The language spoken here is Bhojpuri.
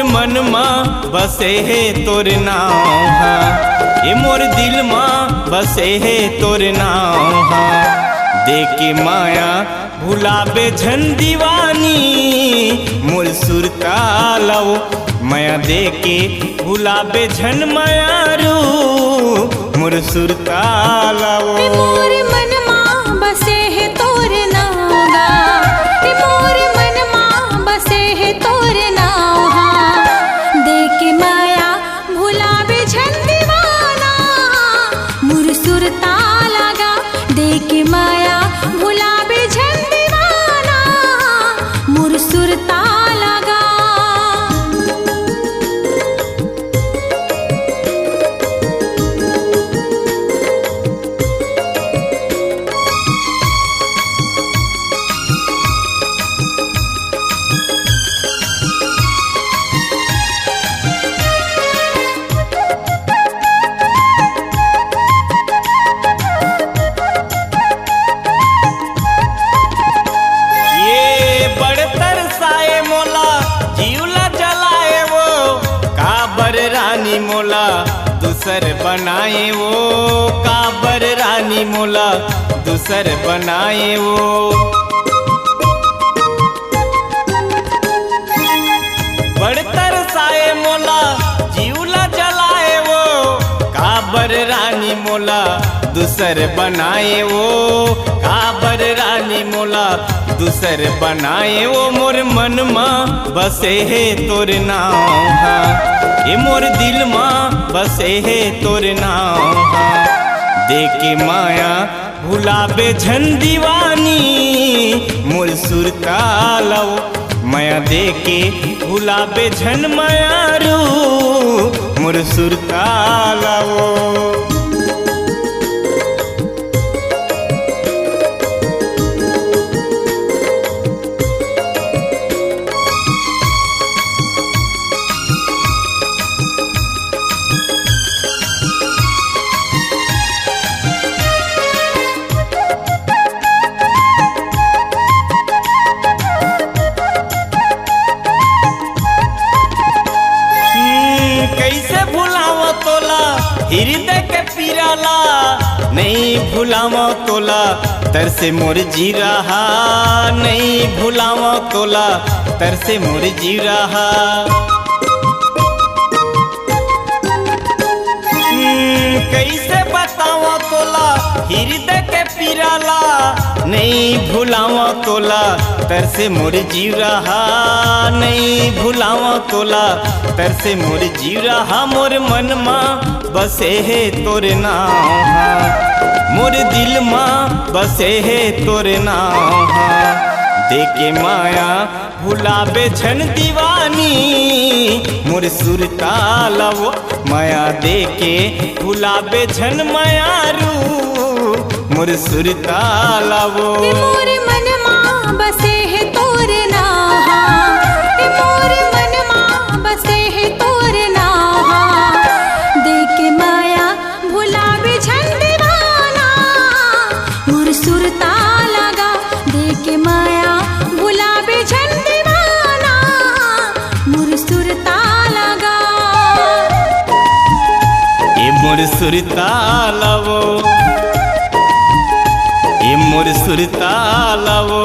मन माँ बसे है तोर नाम ये मोर दिल माँ बसे है तोर नाम देखे माया भुलाबे झन दीवानी मोर सुरतालवो माया देके भुलाबे झन मायारू मोर सुरतालवो मोर मन माँ बसे है तोर नागा मोर मन माँ बसे है तोर नाहा देके माया भुलाबे झन दीवाना मोर सुरतालगा देके माया भुलाबे झन दीवाना मोर सुरतालगा रानी मोला दूसर बनाए वो काबर रानी मोला दूसर बनाए वो बड़तर साए मोला जीवला जलाए वो काबर रानी मोला दूसर बनाए वो काबर रानी मोला दूसर बनाए वो मोर मन माँ बसे है तोर नाम ये मोर दिल माँ बसे है तोर नाम देके माया भुलाबे झन दीवानी मोर सुरतालवो माया देके भुलाबे झन मायारू मोर सुरतालवो कैसे भुलावा तोला हृदय के पीराला नहीं भुलावा तोला तरसे मोर जी रहा नहीं भुलावा तोला तरसे मोर जी रहा कैसे बतावा तोला हृदय के पीराला नहीं भुलावा तोला तरसे मोर जीव रहा नहीं भुलावा तोला तरसे मोर जीव रहा मोर मन माँ बसे है तोर नाम मोर दिल माँ बसे है तोर नाम देके माया भुलाबे झन दीवानी मोर सुरतालवो माया देके भुलाबे झन मायारू मोर सुरतालवो मोर मन माँ बसे है तोर नाहा मोर मन माँ बसे है तोर नाहा देके माया भुलाबे झन दीवाना मोर सुरतालगा देके माया भुलाबे झन दीवाना मोर सुरतालगा ये मोर सुरतालवो ये मोर सुरतालवो